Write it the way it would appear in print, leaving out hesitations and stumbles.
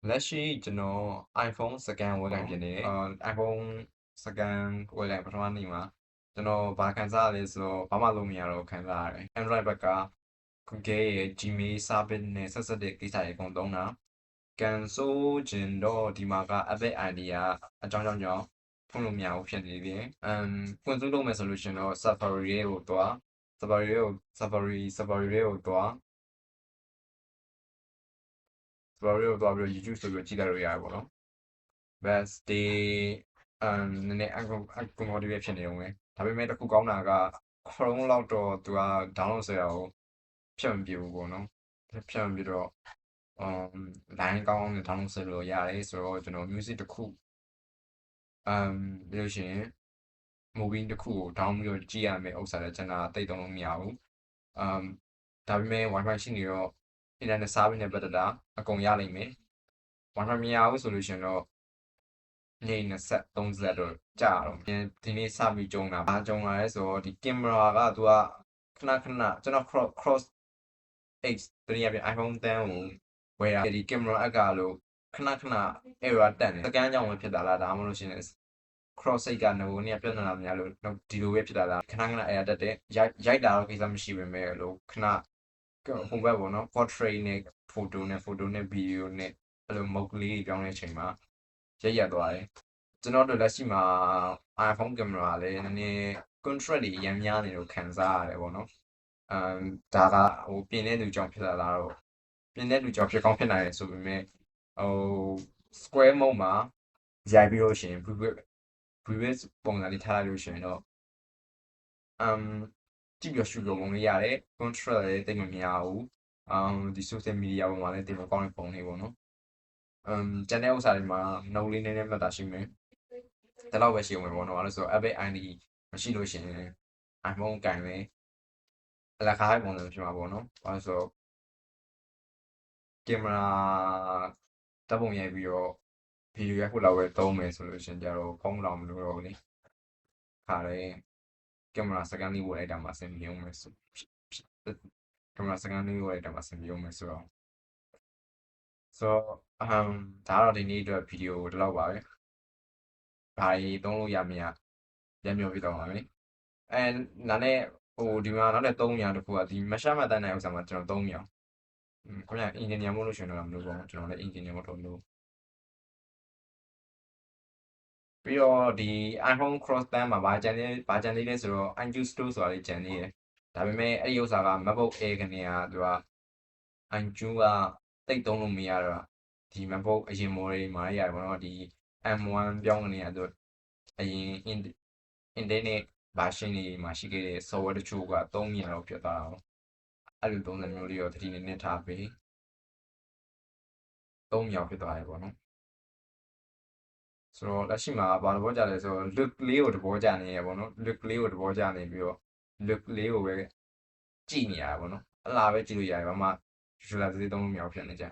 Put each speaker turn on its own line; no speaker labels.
လက်ရှိကျွန်တော် iPhone စကန်ဝယ်ကန်ဖြစ်နေတယ် iPhone စကန်ဝယ်ကန်ပထမနေ့မှာကျွန်တော်ဘာခံစားရလဲဆိုတော့ဘာမှလုပ်မရတော့ခံစားရတယ် Android ဘက်က Google ရဲ့ Gmail service နဲ့ဆက်စပ်တဲ့ကိစ္စတွေအကုန်သုံးတာကန်ဆိုးကျင်တော့ဒီမှာက Apple ID ကအကြောင်းကြောင့်ဖွင့်လို့မရဘူးဖြစ်နေတယ်ဖွင့်လို့မယ်ဆိုလို့ရှင်တော့ Safari ကိုသွား Safari ကိုသွား Safari ကိုသွားပြီး YouTube ဆိုပြီးကြည့်လိုက်လို့ရတယ်ပေါ့နော် best day နည်းနည်းuncompatible ဖြစ်နေအောင်ပဲဒါပေမဲ့တစ်ခုကောင်းတာက Chrome လောက်တော့သူက download ဆရာကိုဖြတ်မပြဘူးပေါ့နော်ဖြတ်မပြတော့line ကောင်းနဲ့ download ဆရာလို့ရတယ်ဆိုတော့ကျွန်တော် music တစ်ခုပြီးလို့ရှိရင် movie တစ်ခုကို down ပြီးတော့ကြည့်ရမယ်ဥစ္စာလည်းကျွန်တော်တိတ်သုံးလို့မရဘူးဒါပေမဲ့ Wi-Fi ရှိနေတော့ internet service နဲ့ပတ်သက်တာအကုန်ရလိမ့်မယ် Wi-Fi မရဘူးဆိုလို့ရှိရင်တော့နေ့20 30တော့ကြာတော့ဒီနေ့စပြီးကြုံတာဘာကြုံလာလဲဆိုတော့ဒီ camera ကသူကခဏကျွန်တော် cross X တနည်းအားဖြင့် iPhone 10ကိုဝယ်ရဒီ camera app ကလို့ခဏerror တက်နေစကန်ကြောင့်ပဲဖြစ်တာလားဒါမှမဟုတ်ရှင် cross X ကငိုနေပြဿနာများလို့ဒီလိုပဲဖြစ်တာလားခဏerror တက်တယ်ရိုက်တာတော့ကိစ္စမရှိပေမဲ့လို့ခဏဟိုဘက်ပေါ့နော် portrait နဲ့ photo နဲ့ video နဲ့အဲ့လို mode ကလေးပြောင်းတဲ့အချိန်မှာရက်သွားတယ်ကျွန်တော်တို့လက်ရှိမှာ iPhone camera လည်းနည်းနည်း contrast တွေအများများနေလို့ခံစားရတယ်ပေါ့နော်ဒါကဟိုပြင်တဲ့လူကြောင့်ဖြစ်လာတာတော့ပြင်တဲ့လူကြောင့်ဖြစ်ကောင်းဖြစ်နိုင်တယ်ဆိုပေမဲ့ဟို square mode မှာရိုက်ပြီးလို့ရှိရင် previous ပုံစံလေးထားလိုက်လို့ရှိရင်တော့ကြည့်ပြီးရှုလို့ပုံလေးရတယ် contrast လည်းတိတ်မများဘူးဒီ social media ပေါ်မှာလည်းတိတ်မကောင်းတဲ့ပုံလေးပေါ့နော်ကျန်တဲ့ဥစ္စာတွေမှာ note လေးနည်းနည်းမှတ်တာရှိမယ်ဒါတော့ပဲရှိအောင်ပေါ့နော်အဲ့လိုဆို Apple ID မရှိလို့ရှိရင် iPhone ကင်မယ်အလကားပုံစံဖြစ်မှာပေါ့နော်အဲ့လိုဆို camera တပ်ပုံရိုက်ပြီးတော့ video ရိုက်ဖို့လောက်ပဲသုံးမယ်ဆိုလို့ရှိရင်ကြတော့ဖုန်းလောက်မလို့တော့ဘူးလေခါတယ် camera စကန်လေးဝယ်လိုက်တာမှအဆင်ပြေအောင်မယ်ဆို camera စကန်လေးဝယ်လိုက်တာမှအဆင်ပြေအောင်မယ်ဆိုတော့ဒါတော့ဒီနေ့အတွက်ဗီဒီယိုဒီလောက်ပါပဲဘာတွေသုံးလို့ရမရပြန်ပြောပြတော့ပါမယ်နားနဲ့ဟိုဒီမှာနောက်နဲ့300တခုကဒီမရှာမတန်းနိုင်ဥစ္စာမှာကျွန်တော်300ခင်ဗျာ engineer မို့လို့ရှင်တော့မလို့ပေါ့ကျွန်တော်လည်း engineer မဟုတ်လို့ပြီးတော့ဒီ iPhone Cross 10မှာဘာကြံသေးလဲဆိုတော့ iTunes Store ဆိုတာလေးကြံသေးတယ်ဒါပေမဲ့အဲ့ဒီဥစ္စာက MacBook Air ကနေကသူက iTunes ကတိတ်သုံးလို့မရတော့ဒီ MacBook အရင် model မှာရတယ်ပေါ့နော်ဒီ M1 ပြောင်းကနေကသူအရင် internet version တွေမှာရှိခဲ့တဲ့ software တချို့ကသုံးမရတော့ဖြစ်သွားတာပေါ့အဲ့လိုပုံစံမျိုးလေးတော့တတိနေနဲ့ထားပေး3秒ဖြစ်သွားတယ်ပေါ့နော်ဆိုတော့လက်ရှိမှာဘာသဘောကျလဲဆိုတော့ look လေးကိုသဘောကျနေရပေါ့နော် look လေးကိုသဘောကျနေပြီးတော့ look လေးကိုပဲကြည့်နေရတာပေါ့နော်အလားပဲကြည့်လို့ရတယ်ဘာမှ visualize သုံးလို့မရဖြစ်နေကြ